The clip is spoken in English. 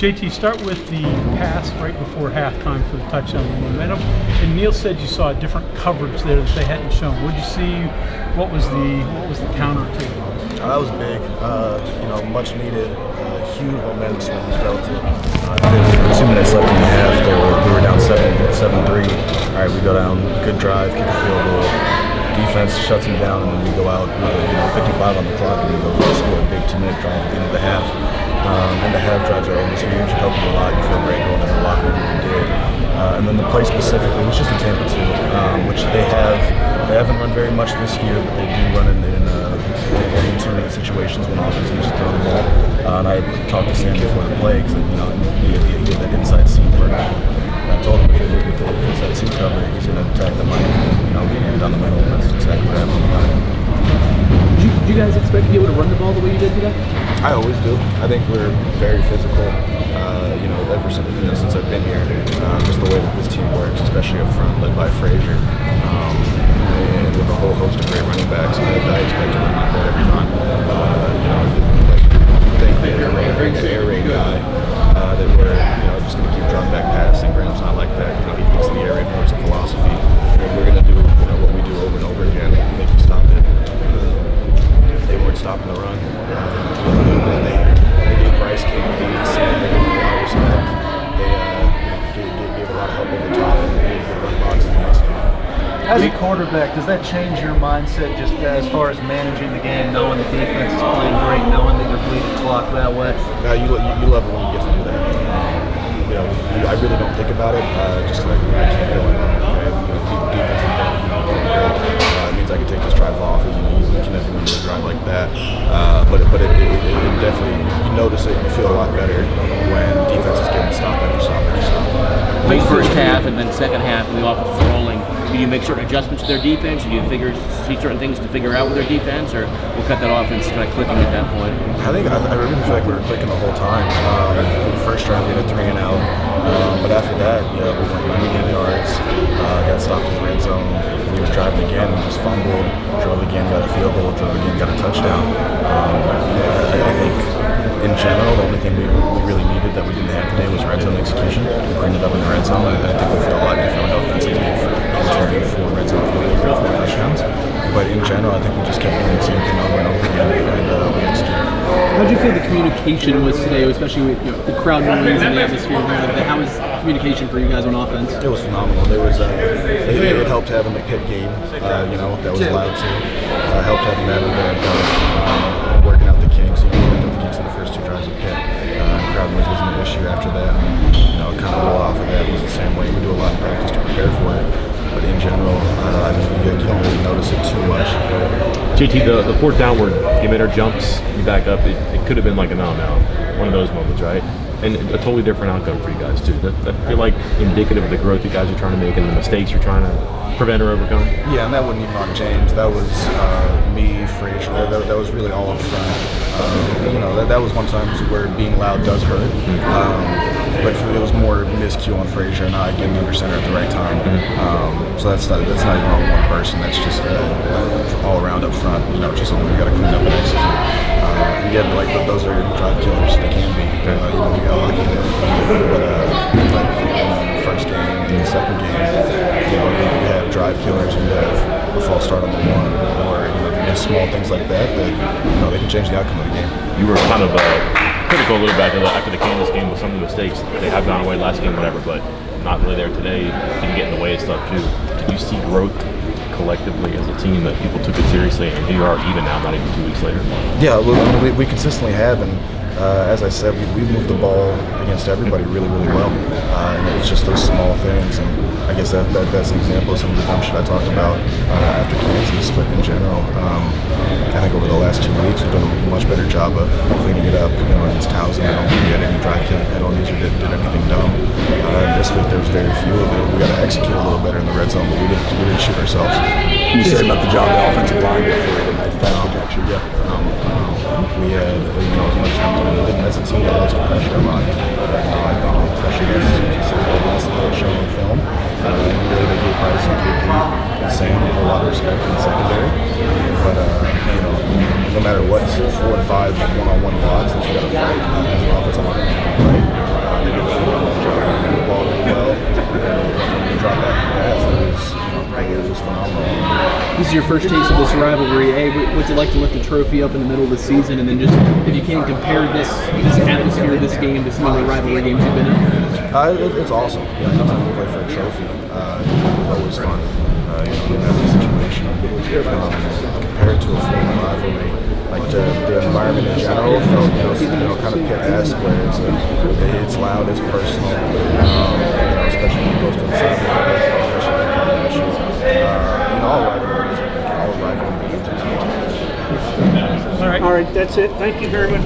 JT, start with the pass right before halftime for the touchdown, the momentum. And Neil said you saw a different coverage there that they hadn't shown. What did you see? What was the counter to? That was big. Much needed. Huge momentum swing. We felt it. 2 minutes left in the half. We were down 7-3. All right, we go down. Good drive. Kick a field goal. Defense shuts them down, and then we go out with 55 on the clock, and we go score a big 2-minute drive at the end of the half. And the half drives are always huge. It helped me a lot. You feel great going in the locker room when we did. And then the play specifically was just a Tampa 2, which they haven't run very much this year, but they do run in 2-minute situations when offense needs to throw the ball. And I talked to Sam before the play because he had that inside seam work. I told him if it's that seam cover, he's going to attack the mic, get down the middle. And that's exactly what happened. Did you guys expect to be able to run the ball the way you did today? I always do. I think we're very physical. Ever since I've been here, just the way that this team works, especially up front, led by Frazier, and with a whole host of great running backs, I expect to run like that every time. An air raid guy that we're just going to keep drawing back passing. Graham's not like that. He thinks the air raid more as a philosophy. We're going to do what we do over and over again, make you stop it. They weren't stopping the run. They gave Bryce King they gave a lot of respect. They gave a lot of help over the top and gave the run box in the next game. As a quarterback, does that change your mindset just as far as managing the game, knowing the defense is playing great, knowing that you're bleeding clock that way? No, you love it when you get to do that. I really don't think about it just because I can't go in. Defense is great. It means I can take this drive off. You can never win a drive like that. But it definitely, you notice it, you feel a lot better when defense is getting stopped after stop after stop. Late first half and then second half, when the offense is rolling, do you make certain adjustments to their defense? Do you see certain things to figure out with their defense, or we'll cut that offense kind of clicking at that point? I really feel like we were clicking the whole time. The first drive we had a 3 and out, but after that, we went 98 yards, got stopped in the red zone. We was driving again, we just fumbled, drove again, got a field goal, drove again, got a touchdown. I think in general, the only thing we really needed that we didn't have today was red zone execution. We cleaned it up in the red zone. I think we feel a lot differently offensively for red zone for 4 touchdowns. But in general, I think we just kept doing the same thing over and over again, and we executed. How did you feel the communication was today, especially with the crowd noise and the atmosphere? How was communication for you guys on offense? It was phenomenal. There was it helped having the pit game, that was loud too. Helped having that in there, working out the kinks. Worked out the kinks in the first 2 drives of pit. Crowd noise wasn't an issue after that. Kind of roll off of that was the same way. We do a lot of practice to prepare for it. But in general, you don't really notice it too much. JT, the 4th downward, you made our jumps, you back up. It could have been like a now, one of those moments, right? And a totally different outcome for you guys too. That feel like indicative of the growth you guys are trying to make and the mistakes you're trying to prevent or overcome. Yeah, and that wasn't even on James. That was me, Frazier. That was really all up front. That was one time where being loud does hurt. But it was more miscue on Frazier and I getting under center at the right time. So that's not even on one person. That's just all around up front. Just something we got to clean up and execute. Those are drive killers. They can be. We got lucky there. But in the first game and the second game, you have drive killers and you have a false start on the one, or just small things like that they can change the outcome of the game. You were kind of critical a little bit after the Kansas game with some of the mistakes. They have gone away last game, whatever, but not really there today. Didn't get in the way of stuff too. Did you see growth collectively as a team that people took it seriously, and here you are even now, not even 2 weeks later? Yeah, we consistently have, and as I said, we moved the ball against everybody really, really well. And it's just those small things, and I guess that's an example of some of the dumb shit I talked about after Kansas. But in general, I think over the last 2 weeks we've done a much better job of cleaning it up. Against Townsend, I don't think we had any drive killing penalties or did anything dumb. This week there was very few of it. We got to execute a little better in the red zone, but we didn't shoot ourselves. You said about the job the offensive line did for you tonight. We had, as much time as we needed, as a team, that was to pressure a lot. I think the pressure was considerably less than they were showing on film. Really, they gave Bryce and KP and Sam a lot of respect in the secondary. But, no matter what, 4 and 5 one-on-one blocks that you got to fight as an offensive line, right? is your first taste of this rivalry. What's it like to lift a trophy up in the middle of the season, and then just if you can compare this atmosphere, this game to some other rivalry games you've been in? It's awesome. Anytime we play for a trophy, it's always fun. In every situation. Compared to a former rivalry, like the environment in general felt, kind of pit-esque, where it's loud, it's personal. Especially when it goes to the side, all rivalries, All right, that's it. Thank you very much.